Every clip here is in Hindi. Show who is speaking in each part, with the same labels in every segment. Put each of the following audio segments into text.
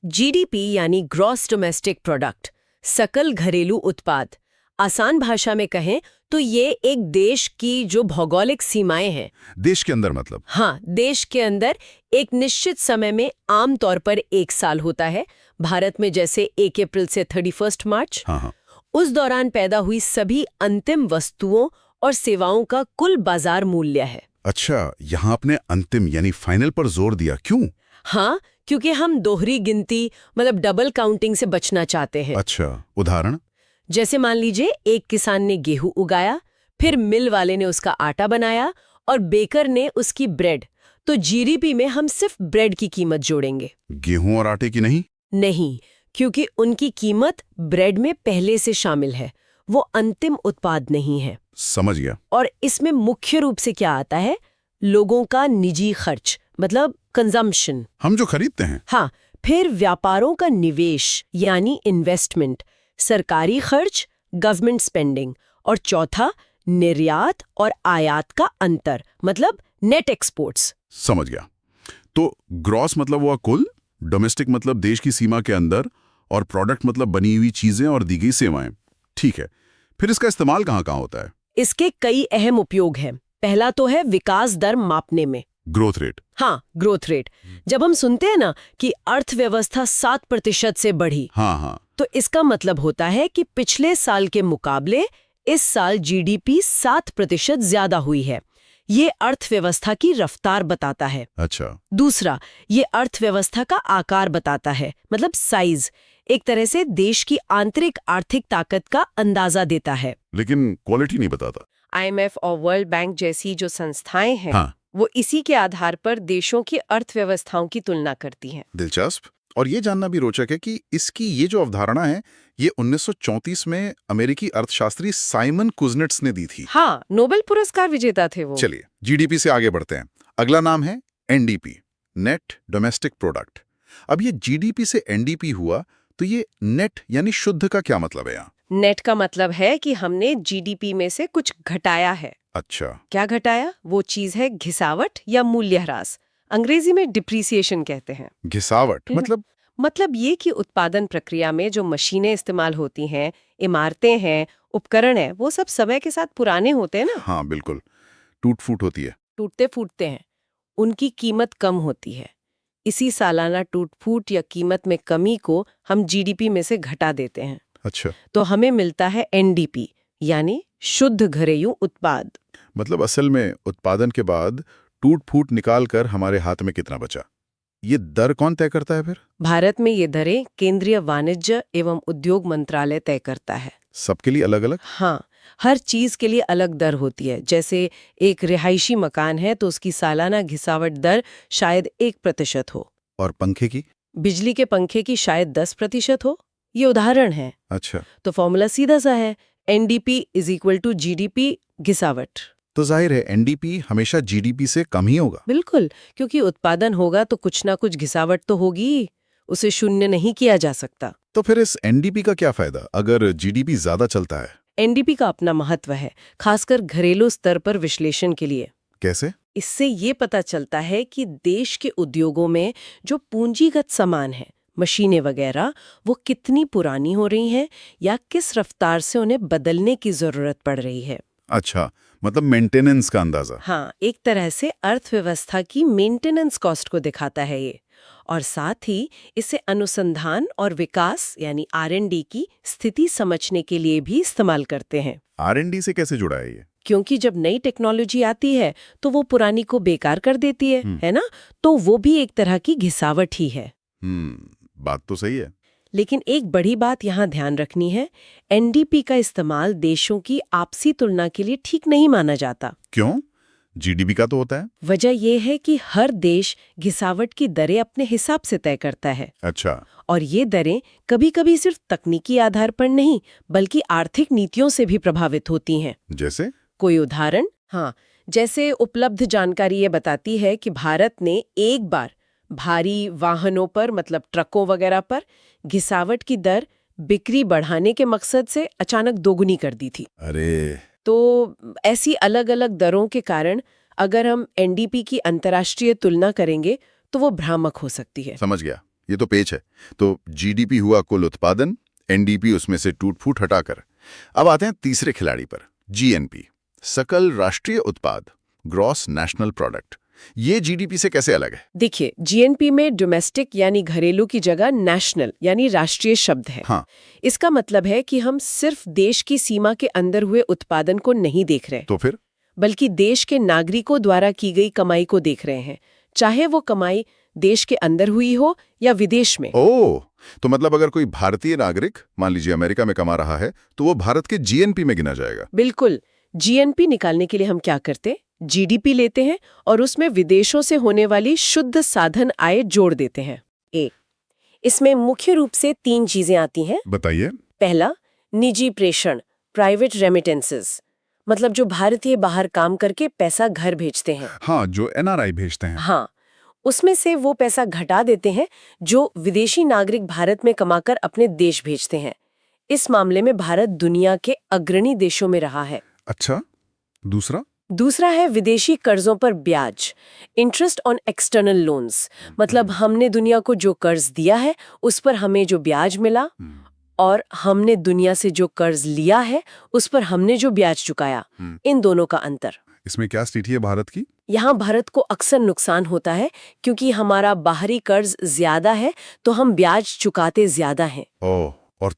Speaker 1: जीडीपी यानी ग्रॉस डोमेस्टिक प्रोडक्ट, सकल घरेलू उत्पाद। आसान भाषा में कहें तो ये एक देश की जो भौगोलिक सीमाएं हैं।
Speaker 2: देश के अंदर मतलब?
Speaker 1: हाँ, देश के अंदर एक निश्चित समय में आमतौर पर एक साल होता है। भारत में जैसे 1 अप्रैल से 31 मार्च।
Speaker 2: हाँ।
Speaker 1: उस दौरान पैदा हुई सभी अंतिम वस्तुओं और सेवाओं का कुल बाजार मूल्य है।
Speaker 2: अच्छा, यहाँ आपने अंतिम यानी फाइनल पर जोर दिया, क्यों?
Speaker 1: हाँ, क्योंकि हम दोहरी गिनती मतलब डबल काउंटिंग से बचना चाहते हैं।
Speaker 2: अच्छा, उदाहरण?
Speaker 1: जैसे मान लीजिए एक किसान ने गेहूं उगाया, फिर मिल वाले ने उसका आटा बनाया और बेकर ने उसकी ब्रेड। तो जीडीपी में हम सिर्फ ब्रेड की कीमत जोड़ेंगे,
Speaker 2: गेहूं और आटे की नहीं?
Speaker 1: नहीं, क्योंकि उनकी कीमत ब्रेड में पहले से शामिल है, वो अंतिम उत्पाद नहीं है।
Speaker 2: समझ गया।
Speaker 1: और इसमें मुख्य रूप से क्या आता है? लोगों का निजी खर्च, मतलब कंजम्पशन।
Speaker 2: हम जो खरीदते हैं।
Speaker 1: हाँ, फिर व्यापारों का निवेश यानी इन्वेस्टमेंट, सरकारी खर्च, गवर्नमेंट स्पेंडिंग, और चौथा निर्यात और आयात का अंतर, मतलब नेट एक्सपोर्ट्स।
Speaker 2: समझ गया। तो ग्रॉस मतलब हुआ कुल, डोमेस्टिक मतलब देश की सीमा के अंदर, और प्रोडक्ट मतलब बनी हुई चीजें और दी गई सेवाएं। ठीक है, फिर इसका इस्तेमाल कहाँ कहाँ होता है?
Speaker 1: इसके कई अहम उपयोग हैं। पहला तो है विकास दर मापने में।
Speaker 2: Growth rate?
Speaker 1: हाँ, ग्रोथ रेट। जब हम सुनते हैं ना कि अर्थव्यवस्था 7% से बढ़ी,
Speaker 2: हाँ,
Speaker 1: तो इसका मतलब होता है कि पिछले साल के मुकाबले इस साल जीडीपी 7% ज्यादा हुई है। ये अर्थव्यवस्था की रफ्तार बताता है।
Speaker 2: अच्छा।
Speaker 1: दूसरा, ये अर्थव्यवस्था का आकार बताता है, मतलब साइज। एक तरह से देश की आंतरिक आर्थिक ताकत का अंदाजा देता है।
Speaker 2: लेकिन क्वालिटी नहीं बताता।
Speaker 1: आईएमएफ और वर्ल्ड बैंक जैसी जो संस्थाएं हैं,
Speaker 2: हाँ।
Speaker 1: वो इसी के आधार पर देशों की अर्थव्यवस्थाओं की तुलना करती हैं।
Speaker 2: दिलचस्प। और ये जानना भी रोचक है कि इसकी ये जो अवधारणा है, ये 1934 में अमेरिकी अर्थशास्त्री साइमन कुजनेट्स ने दी थी।
Speaker 1: हाँ, नोबेल पुरस्कार विजेता थे वो।
Speaker 2: चलिए, जीडीपी से आगे बढ़ते हैं। अगला नाम है एनडीपी, नेट डोमेस्टिक प्रोडक्ट। अब ये जीडीपी से एनडीपी हुआ, तो ये नेट यानी शुद्ध का क्या मतलब है यहाँ?
Speaker 1: नेट का मतलब है कि हमने जीडीपी में से कुछ घटाया है।
Speaker 2: अच्छा।
Speaker 1: क्या घटाया? वो चीज है घिसावट या मूल्यह्रास। अंग्रेजी में डिप्रिसिएशन कहते हैं।
Speaker 2: घिसावट
Speaker 1: मतलब ये कि उत्पादन प्रक्रिया में जो मशीनें इस्तेमाल होती हैं, इमारतें हैं, उपकरण हैं, वो सब समय के साथ पुराने होते हैं ना।
Speaker 2: हाँ बिल्कुल, टूट फूट होती है।
Speaker 1: टूटते फूटते हैं, उनकी कीमत कम होती है। इसी सालाना टूट फूट या कीमत में कमी को हम जीडीपी में से घटा देते हैं।
Speaker 2: अच्छा।
Speaker 1: तो हमें मिलता है एनडीपी, यानी शुद्ध घरेलू उत्पाद।
Speaker 2: मतलब असल में उत्पादन के बाद टूट फूट निकाल कर हमारे हाथ में कितना बचा, ये दर कौन तय करता है फिर?
Speaker 1: भारत में ये दरें केंद्रीय वाणिज्य एवं उद्योग मंत्रालय तय करता है।
Speaker 2: सबके लिए अलग अलग?
Speaker 1: हाँ, हर चीज के लिए अलग दर होती है। जैसे एक रिहायशी मकान है तो उसकी सालाना घिसावट दर शायद 1% हो,
Speaker 2: और पंखे की?
Speaker 1: बिजली के पंखे की शायद 10% हो। ये उदाहरण है।
Speaker 2: अच्छा।
Speaker 1: तो फॉर्मूला सीधा सा है, NDP is equal to GDP घिसावट।
Speaker 2: तो जाहिर है एनडीपी हमेशा जीडीपी से कम ही होगा।
Speaker 1: बिल्कुल, क्योंकि उत्पादन होगा तो कुछ ना कुछ घिसावट तो होगी, उसे शून्य नहीं किया जा सकता।
Speaker 2: तो फिर इस एनडीपी का क्या फायदा अगर जीडीपी ज्यादा चलता है?
Speaker 1: एनडीपी का अपना महत्व है, खासकर घरेलू स्तर पर विश्लेषण के लिए।
Speaker 2: कैसे?
Speaker 1: इससे ये पता चलता है कि देश के उद्योगों में जो पूंजीगत सामान है, मशीनें वगैरह, वो कितनी पुरानी हो रही हैं या किस रफ्तार से उन्हें बदलने की जरूरत पड़ रही है।
Speaker 2: अच्छा, मतलब मेंटेनेंस का अंदाजा।
Speaker 1: हाँ, एक तरह से अर्थव्यवस्था की मेंटेनेंस कॉस्ट को दिखाता है ये। और साथ ही इसे अनुसंधान और विकास यानी आरएनडी की स्थिति समझने के लिए भी इस्तेमाल करते हैं।
Speaker 2: आरएनडी से कैसे जुड़ा है ये?
Speaker 1: क्योंकि जब नई टेक्नोलॉजी आती है तो वो पुरानी को बेकार कर देती है ना? तो वो भी एक तरह की घिसावट ही है।
Speaker 2: बात तो सही है।
Speaker 1: लेकिन एक बड़ी बात यहाँ ध्यान रखनी है, एनडीपी का इस्तेमाल देशों की आपसी तुलना के लिए ठीक नहीं माना जाता।
Speaker 2: क्यों? जीडीपी का तो होता है।
Speaker 1: वजह यह है कि हर देश घिसावट की दरें अपने हिसाब से तय करता है।
Speaker 2: अच्छा।
Speaker 1: और ये दरें कभी-कभी सिर्फ तकनीकी आधार पर नहीं, बल्कि आर्थिक नीतियों से भी प्रभावित होती हैं।
Speaker 2: जैसे?
Speaker 1: कोई उदाहरण? हाँ, जैसे उपलब्ध जानकारी ये बताती है कि भारत ने एक बार भारी वाहनों पर, मतलब ट्रकों वगैरह पर, घिसावट की दर बिक्री बढ़ाने के मकसद से अचानक दोगुनी कर दी थी।
Speaker 2: अरे!
Speaker 1: तो ऐसी अलग-अलग दरों के कारण अगर हम एनडीपी की अंतर्राष्ट्रीय तुलना करेंगे तो वो भ्रामक हो सकती है।
Speaker 2: समझ गया।
Speaker 3: ये तो पेच है। तो जीडीपी हुआ कुल उत्पादन, एनडीपी उसमें से टूट-फूट हटाकर। अब आते हैं तीसरे खिलाड़ी पर, जीएनपी, सकल राष्ट्रीय उत्पाद, ग्रॉस नेशनल प्रोडक्ट। ये जीडीपी से कैसे अलग है?
Speaker 1: देखिए, जीएनपी में डोमेस्टिक यानी घरेलू की जगह नेशनल यानी राष्ट्रीय शब्द है।
Speaker 3: हाँ।
Speaker 1: इसका मतलब है कि हम सिर्फ देश की सीमा के अंदर हुए उत्पादन को नहीं देख रहे,
Speaker 3: तो फिर
Speaker 1: बल्कि देश के नागरिकों द्वारा की गई कमाई को देख रहे हैं, चाहे वो कमाई देश के अंदर हुई हो या विदेश में।
Speaker 3: ओह, तो मतलब अगर कोई भारतीय नागरिक मान लीजिए अमेरिका में कमा रहा है तो वो भारत के जीएनपी में गिना जाएगा।
Speaker 1: बिल्कुल। जीएनपी निकालने के लिए हम क्या करते? जीडीपी लेते हैं और उसमें विदेशों से होने वाली शुद्ध साधन आय जोड़ देते हैं। इसमें मुख्य रूप से 3 चीजें आती हैं।
Speaker 3: बताइए।
Speaker 1: पहला, निजी प्रेषण, प्राइवेट रेमिटेंसेस, मतलब जो भारतीय बाहर काम करके पैसा घर भेजते हैं।
Speaker 2: हाँ, जो एनआरआई भेजते हैं।
Speaker 1: हाँ, उसमें से वो पैसा घटा देते हैं जो विदेशी नागरिक भारत में कमाकर अपने देश भेजते हैं। इस मामले में भारत दुनिया के अग्रणी देशों में रहा है।
Speaker 2: अच्छा,
Speaker 1: दूसरा है विदेशी कर्जों पर ब्याज, इंटरेस्ट ऑन एक्सटर्नल लोन्स, मतलब हमने दुनिया को जो कर्ज दिया है उस पर हमें जो ब्याज मिला, और हमने दुनिया से जो कर्ज लिया है उस पर हमने जो ब्याज चुकाया, इन दोनों का अंतर।
Speaker 2: इसमें क्या स्थिति है भारत की?
Speaker 1: यहाँ भारत को अक्सर नुकसान होता है क्योंकि हमारा बाहरी कर्ज ज्यादा है तो हम ब्याज चुकाते ज्यादा हैं।
Speaker 2: ओह, और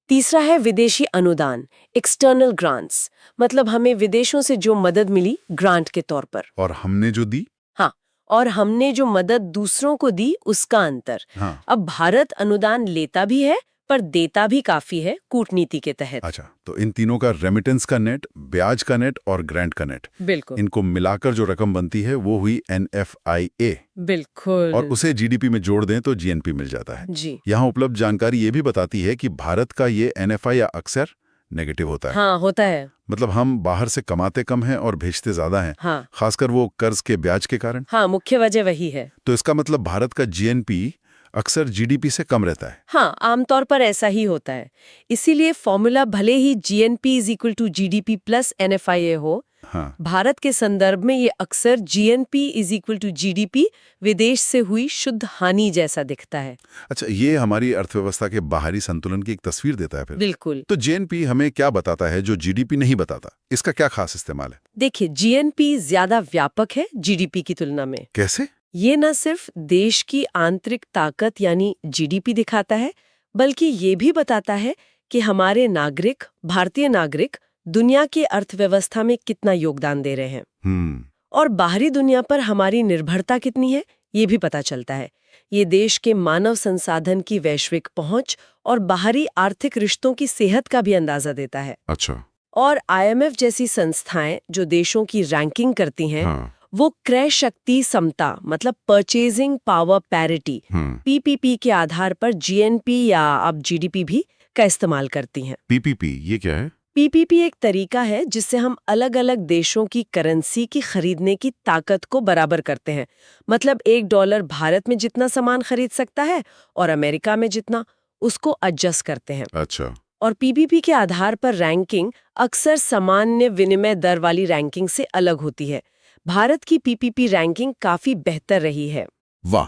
Speaker 1: तीसरा है विदेशी अनुदान, एक्सटर्नल ग्रांट्स, मतलब हमें विदेशों से जो मदद मिली ग्रांट के तौर पर,
Speaker 2: और हमने जो दी?
Speaker 1: हाँ, और हमने जो मदद दूसरों को दी उसका अंतर।
Speaker 2: हाँ।
Speaker 1: अब भारत अनुदान लेता भी है पर देता भी काफी है कूटनीति के तहत।
Speaker 2: अच्छा, तो इन तीनों का रेमिटेंस का नेट, ब्याज का नेट और ग्रांट का नेट,
Speaker 1: बिल्कुल
Speaker 2: इनको मिलाकर जो रकम बनती है वो हुई NFIA।
Speaker 1: बिल्कुल।
Speaker 2: और उसे जीडीपी में जोड़ दें तो जीएनपी मिल जाता है।
Speaker 1: जी
Speaker 2: यहाँ उपलब्ध जानकारी ये भी बताती है कि भारत का ये NFI अक्सर नेगेटिव होता है।
Speaker 1: हाँ, होता है।
Speaker 2: मतलब हम बाहर से कमाते कम हैं और भेजते ज्यादा हैं।
Speaker 1: हाँ,
Speaker 2: खासकर वो कर्ज के ब्याज के कारण।
Speaker 1: हाँ, मुख्य वजह वही है।
Speaker 2: तो इसका मतलब भारत का जीएनपी अक्सर जीडीपी से कम रहता है।
Speaker 1: हाँ, आमतौर पर ऐसा ही होता है। इसीलिए फॉर्मूला भले ही GNP = GDP + NFIA हो,
Speaker 2: हाँ।
Speaker 1: भारत के संदर्भ में ये अक्सर GNP = GDP विदेश से हुई शुद्ध हानि जैसा दिखता है।
Speaker 2: अच्छा, ये हमारी अर्थव्यवस्था के बाहरी संतुलन की एक तस्वीर देता है फिर।
Speaker 1: बिल्कुल।
Speaker 2: तो जीएनपी हमें क्या बताता है जो जीडीपी नहीं बताता? इसका क्या खास इस्तेमाल है?
Speaker 1: देखिए, GNP ज्यादा व्यापक है GDP की तुलना में।
Speaker 2: कैसे?
Speaker 1: ये न सिर्फ देश की आंतरिक ताकत यानी GDP दिखाता है, बल्कि ये भी बताता है कि हमारे नागरिक, भारतीय नागरिक, दुनिया की अर्थव्यवस्था में कितना योगदान दे रहे हैं। और बाहरी दुनिया पर हमारी निर्भरता कितनी है, ये भी पता चलता है। ये देश के मानव संसाधन की वैश्विक पहुंच और बाहरी आर्थिक रिश्तों की सेहत का भी अंदाजा देता है।
Speaker 2: अच्छा।
Speaker 1: और IMF जैसी संस्थाएं जो देशों की रैंकिंग करती हैं,
Speaker 2: हाँ।
Speaker 1: वो क्रय शक्ति समता मतलब परचेजिंग पावर पैरिटी PPP के आधार पर GNP या अब GDP भी का इस्तेमाल करती हैं।
Speaker 2: PPP ये क्या है?
Speaker 1: PPP एक तरीका है जिससे हम अलग-अलग देशों की करेंसी की खरीदने की ताकत को बराबर करते हैं। मतलब $1 भारत में जितना सामान खरीद सकता है और अमेरिका में जितना, उसको एडजस्ट करते हैं।
Speaker 2: अच्छा।
Speaker 1: और PPP के आधार पर रैंकिंग अक्सर सामान्य विनिमय दर वाली रैंकिंग से अलग होती है। भारत की PPP रैंकिंग काफी बेहतर रही है।
Speaker 2: वाह,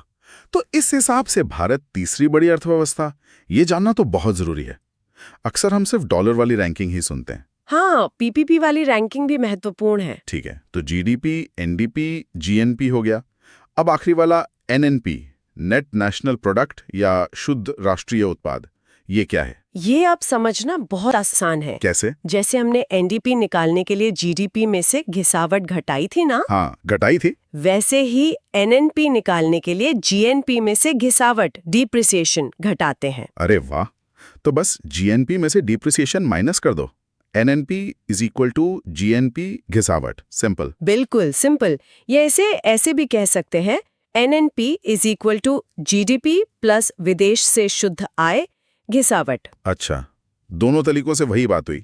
Speaker 2: तो इस हिसाब से भारत तीसरी बड़ी अर्थव्यवस्था, ये जानना तो बहुत जरूरी है। अक्सर हम सिर्फ डॉलर वाली रैंकिंग ही सुनते हैं।
Speaker 1: हाँ, PPP वाली रैंकिंग भी महत्वपूर्ण है।
Speaker 2: ठीक है, तो GDP, NDP, GNP हो गया। अब आखिरी वाला NNP, नेट नेशनल प्रोडक्ट या शुद्ध राष्ट्रीय उत्पाद, ये क्या है?
Speaker 1: ये आप समझना बहुत आसान है।
Speaker 2: कैसे?
Speaker 1: जैसे हमने NDP निकालने के लिए GDP में से घिसावट घटाई थी ना,
Speaker 2: हाँ, घटाई थी।
Speaker 1: वैसे ही NNP निकालने के लिए GNP में से घिसावट डिप्रिसिएशन घटाते हैं।
Speaker 2: अरे वाह, तो बस GNP में से डिप्रिसिएशन माइनस कर दो। NNP = GNP घिसावट। सिंपल।
Speaker 1: बिल्कुल सिंपल। ये ऐसे भी कह सकते हैं, NNP = GDP + विदेश से शुद्ध आय घिसावट।
Speaker 2: अच्छा, दोनों तरीकों से वही बात हुई।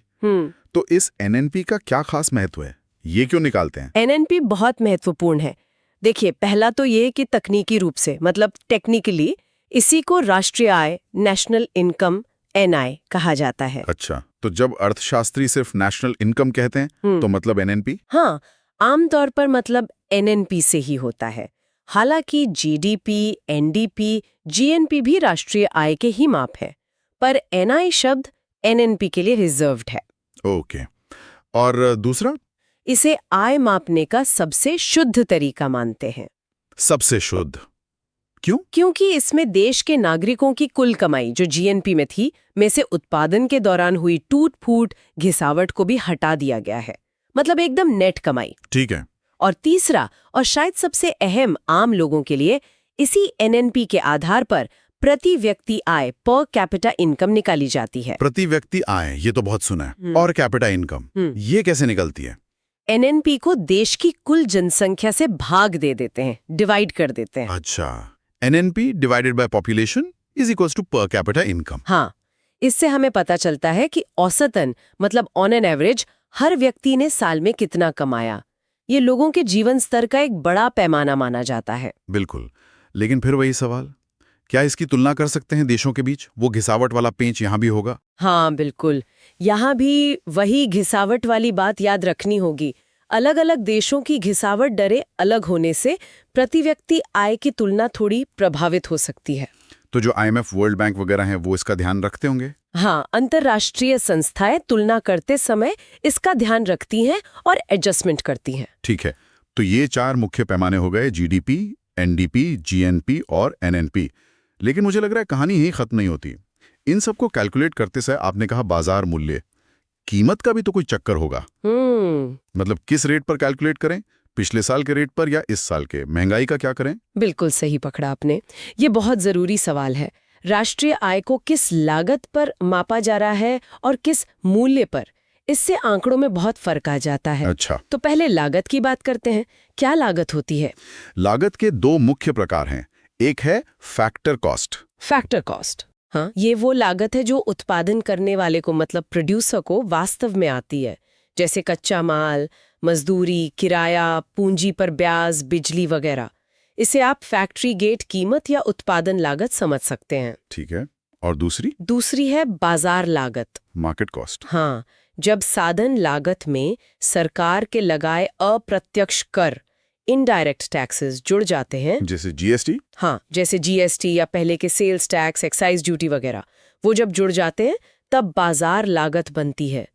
Speaker 2: तो इस NNP का क्या खास महत्व है? ये क्यों निकालते हैं?
Speaker 1: NNP बहुत महत्वपूर्ण है। देखिए, पहला तो ये कि तकनीकी रूप से मतलब टेक्निकली इसी को राष्ट्रीय आय, नेशनल इनकम, NI कहा जाता है।
Speaker 2: अच्छा, तो जब अर्थशास्त्री सिर्फ नेशनल इनकम कहते हैं तो मतलब NNP?
Speaker 1: हाँ, आमतौर पर मतलब NNP से ही होता है। हालांकि जीडीपी, एनडीपी, जीएनपी भी राष्ट्रीय आय के ही माप है, पर एनआई शब्द एनएनपी के लिए रिजर्व्ड है।
Speaker 3: ओके। और दूसरा?
Speaker 1: इसे आय मापने का सबसे शुद्ध तरीका मानते हैं।
Speaker 3: सबसे शुद्ध क्यों?
Speaker 1: क्योंकि इसमें देश के नागरिकों की कुल कमाई जो जीएनपी में थी, में से उत्पादन के दौरान हुई टूट-फूट, घिसावट को भी हटा दिया गया है। मतलब एकदम नेट कमाई।
Speaker 3: ठीक है।
Speaker 1: और तीसरा, और शायद सबसे अहम आम लोगों के लिए, इसी एनएनपी के आधार पर प्रति व्यक्ति आय पर कैपिटा इनकम निकाली जाती है।
Speaker 3: प्रति व्यक्ति आय, ये तो बहुत सुना है। और कैपिटा इनकम, ये कैसे निकलती है?
Speaker 1: एनएनपी को देश की कुल जनसंख्या से भाग दे देते हैं, डिवाइड कर देते हैं।
Speaker 3: अच्छा, NNP divided by population is equals to per capita income.
Speaker 1: हाँ, इससे हमें पता चलता है कि औसतन, मतलब ऑन एन एवरेज, हर व्यक्ति ने साल में कितना कमाया। ये लोगों के जीवन स्तर का एक बड़ा पैमाना माना जाता है।
Speaker 3: बिल्कुल, लेकिन फिर वही सवाल, क्या इसकी तुलना कर सकते हैं देशों के बीच? वो घिसावट वाला पेंच यहाँ भी होगा?
Speaker 1: हाँ बिल्कुल, यहाँ भी वही घिसावट वाली बात याद रखनी होगी। अलग अलग देशों की घिसावट दरें अलग होने से प्रति व्यक्ति आय की तुलना थोड़ी प्रभावित हो सकती है।
Speaker 3: तो जो आईएमएफ, वर्ल्ड बैंक वगैरह हैं, वो इसका ध्यान रखते होंगे?
Speaker 1: हाँ, अंतर्राष्ट्रीय संस्थाएं तुलना करते समय इसका ध्यान रखती हैं और एडजस्टमेंट करती हैं।
Speaker 3: ठीक है, तो ये 4 मुख्य पैमाने हो गए, जीडीपी, एनडीपी, जीएनपी और एनएनपी। लेकिन मुझे लग रहा है कहानी यही खत्म नहीं होती। इन सबको कैलकुलेट करते समय आपने कहा बाजार मूल्य, कीमत का भी तो कोई चक्कर होगा। मतलब किस रेट पर कैलकुलेट करें? पिछले साल के रेट पर या इस साल के? महंगाई का क्या करें?
Speaker 1: बिल्कुल सही पकड़ा आपने। ये बहुत जरूरी सवाल है। राष्ट्रीय आय को किस लागत पर मापा जा रहा है और किस मूल्य पर, इससे आंकड़ों में बहुत फर्क आ जाता है।
Speaker 3: अच्छा,
Speaker 1: तो पहले लागत की बात करते हैं। क्या लागत होती है?
Speaker 3: लागत के 2 मुख्य प्रकार हैं। एक है फैक्टर कॉस्ट।
Speaker 1: फैक्टर कॉस्ट, हाँ, ये वो लागत है जो उत्पादन करने वाले को, मतलब प्रोड्यूसर को, वास्तव में आती है, जैसे कच्चा माल, मजदूरी, किराया, पूंजी पर ब्याज, बिजली वगैरह। इसे आप फैक्ट्री गेट कीमत या उत्पादन लागत समझ सकते हैं।
Speaker 3: ठीक है, और दूसरी
Speaker 1: है बाजार लागत,
Speaker 3: मार्केट कॉस्ट।
Speaker 1: हाँ, जब साधन लागत में सरकार के लगाए अप्रत्यक्ष कर, इनडायरेक्ट टैक्सेस जुड़ जाते हैं,
Speaker 3: जैसे जीएसटी।
Speaker 1: हाँ, जैसे जीएसटी या पहले के सेल्स टैक्स, एक्साइज ड्यूटी वगैरह, वो जब जुड़ जाते हैं तब बाजार लागत बनती है।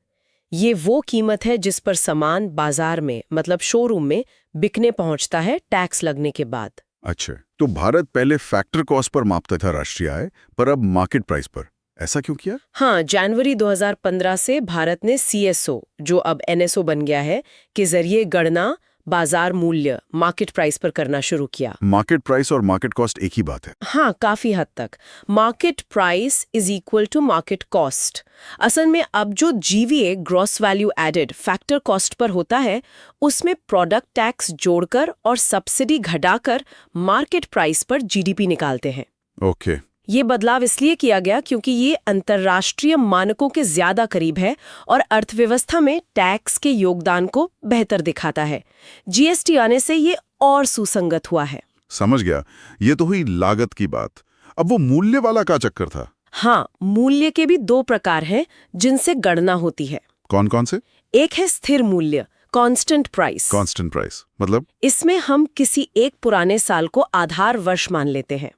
Speaker 1: ये वो कीमत है जिस पर सामान बाजार में, मतलब शोरूम में, बिकने पहुंचता है टैक्स लगने के बाद।
Speaker 3: अच्छा, तो भारत पहले फैक्टर कॉस्ट पर मापता था राष्ट्रीय आय, पर अब मार्केट प्राइस पर। ऐसा क्यों किया?
Speaker 1: हाँ, जनवरी 2015 से भारत ने सीएसओ, जो अब एनएसओ बन गया है, के जरिए गणना बाजार मूल्य, मार्केट प्राइस पर करना शुरू किया।
Speaker 3: मार्केट प्राइस और मार्केट कॉस्ट एक ही बात है?
Speaker 1: हाँ, काफी हद तक। Market price is equal to market cost. असल में अब जो GVA, gross value added, factor cost पर होता है, उसमें प्रोडक्ट टैक्स जोड़कर और सब्सिडी घटाकर मार्केट प्राइस पर जीडीपी निकालते हैं।
Speaker 3: ओके।
Speaker 1: ये बदलाव इसलिए किया गया क्योंकि ये अंतर्राष्ट्रीय मानकों के ज्यादा करीब है और अर्थव्यवस्था में टैक्स के योगदान को बेहतर दिखाता है। जीएसटी आने से ये और सुसंगत हुआ है।
Speaker 3: समझ गया, ये तो हुई लागत की बात। अब वो मूल्य वाला क्या चक्कर था?
Speaker 1: हाँ, मूल्य के भी 2 प्रकार हैं जिनसे गणना होती है।
Speaker 3: कौन कौन से?
Speaker 1: एक है स्थिर मूल्य, कांस्टेंट प्राइस।
Speaker 3: कांस्टेंट प्राइस मतलब?
Speaker 1: इसमें हम किसी एक पुराने साल को आधार वर्ष मान लेते हैं।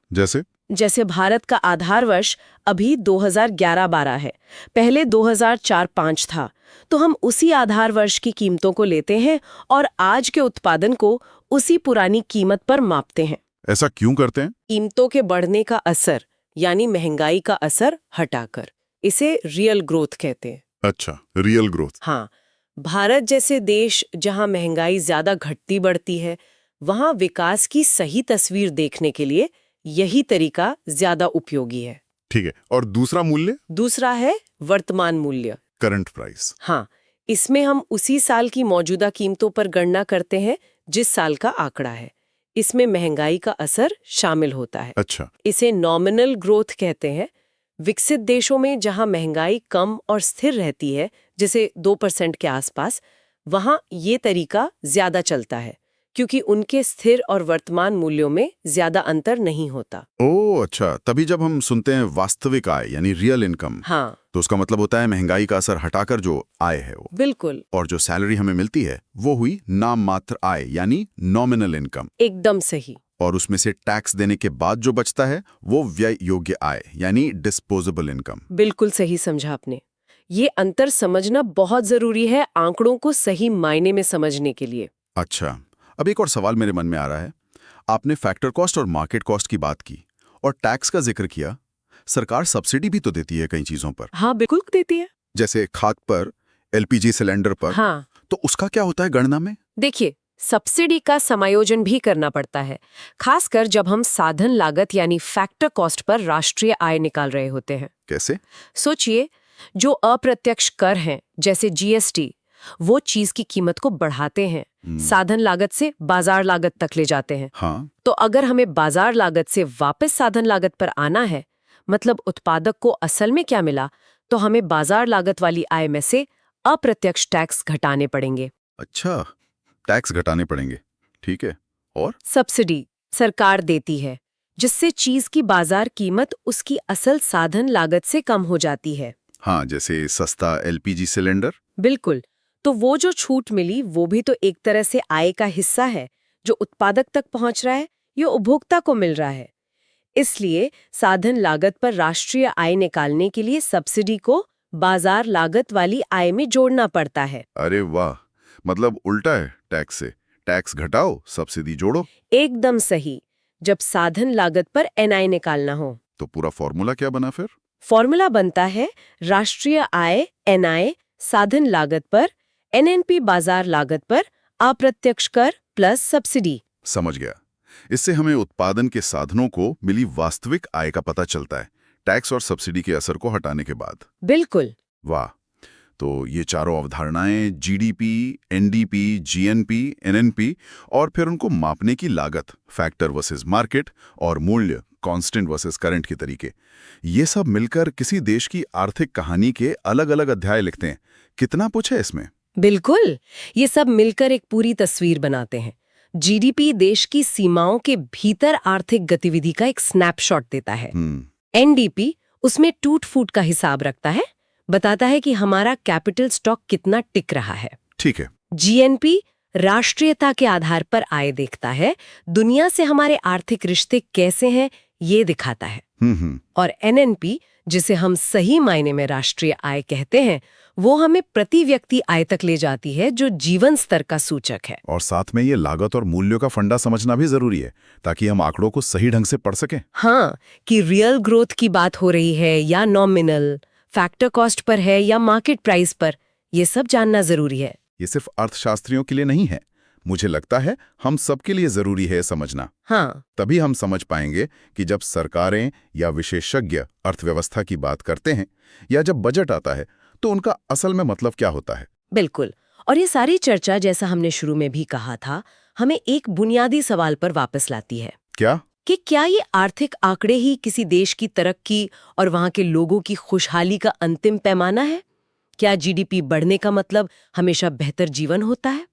Speaker 1: जैसे भारत का आधार वर्ष अभी 2011-12 है, पहले 2004-5 था, तो हम उसी आधार वर्ष की कीमतों को लेते हैं और आज के उत्पादन को उसी पुरानी कीमत पर मापते हैं।
Speaker 3: ऐसा क्यों करते हैं?
Speaker 1: कीमतों के बढ़ने का असर, यानी महंगाई का असर हटाकर। इसे रियल ग्रोथ कहते हैं।
Speaker 3: अच्छा, रियल ग्रोथ।
Speaker 1: हाँ, भारत जैसे देश जहां महंगाई ज्यादा घटती बढ़ती है, वहां विकास की सही तस्वीर देखने के लिए यही तरीका ज्यादा उपयोगी है।
Speaker 3: ठीक है, और दूसरा मूल्य?
Speaker 1: दूसरा है वर्तमान मूल्य,
Speaker 3: करंट प्राइस।
Speaker 1: हाँ, इसमें हम उसी साल की मौजूदा कीमतों पर गणना करते हैं जिस साल का आंकड़ा है। इसमें महंगाई का असर शामिल होता है।
Speaker 3: अच्छा।
Speaker 1: इसे नॉमिनल ग्रोथ कहते हैं। विकसित देशों में जहां महंगाई कम और स्थिर रहती है, जैसे 2% के आसपास, वहां ये तरीका ज्यादा चलता है क्योंकि उनके स्थिर और वर्तमान मूल्यों में ज्यादा अंतर नहीं होता।
Speaker 3: ओह अच्छा, तभी जब हम सुनते हैं वास्तविक आय यानी रियल इनकम,
Speaker 1: हाँ,
Speaker 3: तो उसका मतलब होता है महंगाई का असर हटाकर जो आय है वो।
Speaker 1: बिल्कुल।
Speaker 3: और जो सैलरी हमें मिलती है वो हुई नाम मात्र आय यानी नॉमिनल इनकम।
Speaker 1: एकदम सही।
Speaker 3: और उसमें से टैक्स देने के बाद जो बचता है वो व्यय योग्य आय यानी डिस्पोजेबल इनकम।
Speaker 1: बिल्कुल सही समझा आपने। ये अंतर समझना बहुत जरूरी है आंकड़ों को सही मायने में समझने के लिए।
Speaker 3: अच्छा, अब एक और सवाल मेरे मन में आ रहा है। आपने फैक्टर कॉस्ट और मार्केट कॉस्ट की बात की और टैक्स का जिक्र किया। सरकार सब्सिडी भी तो देती है कई चीजों पर,
Speaker 1: हाँ बिल्कुल देती है।
Speaker 3: जैसे खाद पर, एलपीजी सिलेंडर पर।
Speaker 1: हाँ
Speaker 3: तो उसका क्या होता है गणना में?
Speaker 1: देखिए, सब्सिडी का समायोजन भी करना पड़ता है, खासकर जब हम साधन लागत यानी फैक्टर कॉस्ट पर राष्ट्रीय आय निकाल रहे होते हैं।
Speaker 3: कैसे?
Speaker 1: सोचिए, जो अप्रत्यक्ष कर हैं जैसे जीएसटी, वो चीज की कीमत को बढ़ाते हैं, साधन लागत से बाजार लागत तक ले जाते हैं।
Speaker 3: हाँ,
Speaker 1: तो अगर हमें बाजार लागत से वापस साधन लागत पर आना है, मतलब उत्पादक को असल में क्या मिला, तो हमें बाजार लागत वाली आय में से अप्रत्यक्ष टैक्स घटाने पड़ेंगे।
Speaker 3: अच्छा, टैक्स घटाने पड़ेंगे, ठीक है। और
Speaker 1: सब्सिडी सरकार देती है, जिससे चीज की बाजार कीमत उसकी असल साधन लागत से कम हो जाती है।
Speaker 3: हाँ, जैसे सस्ता एलपीजी सिलेंडर।
Speaker 1: बिल्कुल। तो वो जो छूट मिली वो भी तो एक तरह से आय का हिस्सा है, जो उत्पादक तक पहुंच रहा है, ये उपभोक्ता को मिल रहा है। इसलिए साधन लागत पर राष्ट्रीय आय निकालने के लिए सब्सिडी को बाजार लागत वाली आय में जोड़ना पड़ता है।
Speaker 3: अरे वाह, मतलब उल्टा है टैक्स से। टैक्स घटाओ, सब्सिडी जोड़ो।
Speaker 1: एकदम सही। जब साधन लागत पर एनआई निकालना हो
Speaker 3: तो पूरा फॉर्मूला क्या बना फिर?
Speaker 1: फॉर्मूला बनता है राष्ट्रीय आय एनआई साधन लागत पर, एनएनपी बाजार लागत पर, अप्रत्यक्ष कर प्लस सब्सिडी।
Speaker 3: समझ गया। इससे हमें उत्पादन के साधनों को मिली वास्तविक आय का पता चलता है, टैक्स और सब्सिडी के असर को हटाने के बाद।
Speaker 1: बिल्कुल।
Speaker 3: वाह, तो ये चारों अवधारणाएं जीडीपी, एनडीपी, जीएनपी, एनएनपी और फिर उनको मापने की लागत, फैक्टर वर्सेस मार्केट, और मूल्य, कांस्टेंट वर्सेस करंट के तरीके, ये सब मिलकर किसी देश की आर्थिक कहानी के अलग अलग अध्याय लिखते हैं। कितना कुछ है इसमें।
Speaker 1: बिल्कुल, ये सब मिलकर एक पूरी तस्वीर बनाते हैं। जीडीपी देश की सीमाओं के भीतर आर्थिक गतिविधि का एक स्नैपशॉट देता है। एनडीपी उसमें टूट फूट का हिसाब रखता है, बताता है कि हमारा कैपिटल स्टॉक कितना टिक रहा है।
Speaker 3: ठीक है।
Speaker 1: जीएनपी राष्ट्रीयता के आधार पर आय देखता है, दुनिया से हमारे आर्थिक रिश्ते कैसे हैं ये दिखाता है। और एनएनपी, जिसे हम सही मायने में राष्ट्रीय आय कहते हैं, वो हमें प्रति व्यक्ति आय तक ले जाती है, जो जीवन स्तर का सूचक है।
Speaker 3: और साथ में ये लागत और मूल्यों का फंडा समझना भी जरूरी है, ताकि हम आंकड़ों को सही ढंग से पढ़ सकें।
Speaker 1: हाँ, कि रियल ग्रोथ की बात हो रही है या नॉमिनल, फैक्टर कॉस्ट पर है या मार्केट प्राइस पर, ये सब जानना जरूरी है।
Speaker 3: ये सिर्फ अर्थशास्त्रियों के लिए नहीं है, मुझे लगता है हम सबके लिए जरूरी है समझना।
Speaker 1: हाँ,
Speaker 3: तभी हम समझ पाएंगे कि जब सरकारें या विशेषज्ञ अर्थव्यवस्था की बात करते हैं या जब बजट आता है तो उनका असल में मतलब क्या होता है।
Speaker 1: बिल्कुल। और ये सारी चर्चा, जैसा हमने शुरू में भी कहा था, हमें एक बुनियादी सवाल पर वापस लाती है।
Speaker 3: क्या?
Speaker 1: कि क्या ये आर्थिक आंकड़े ही किसी देश की तरक्की और वहां के लोगों की खुशहाली का अंतिम पैमाना है? क्या जीडीपी बढ़ने का मतलब हमेशा बेहतर जीवन होता है?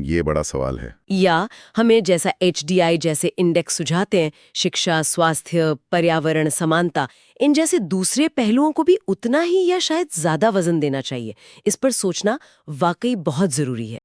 Speaker 3: ये बड़ा सवाल है।
Speaker 1: या हमें जैसा एचडीआई जैसे इंडेक्स सुझाते हैं, शिक्षा, स्वास्थ्य, पर्यावरण, समानता, इन जैसे दूसरे पहलुओं को भी उतना ही या शायद ज्यादा वजन देना चाहिए? इस पर सोचना वाकई बहुत जरूरी है।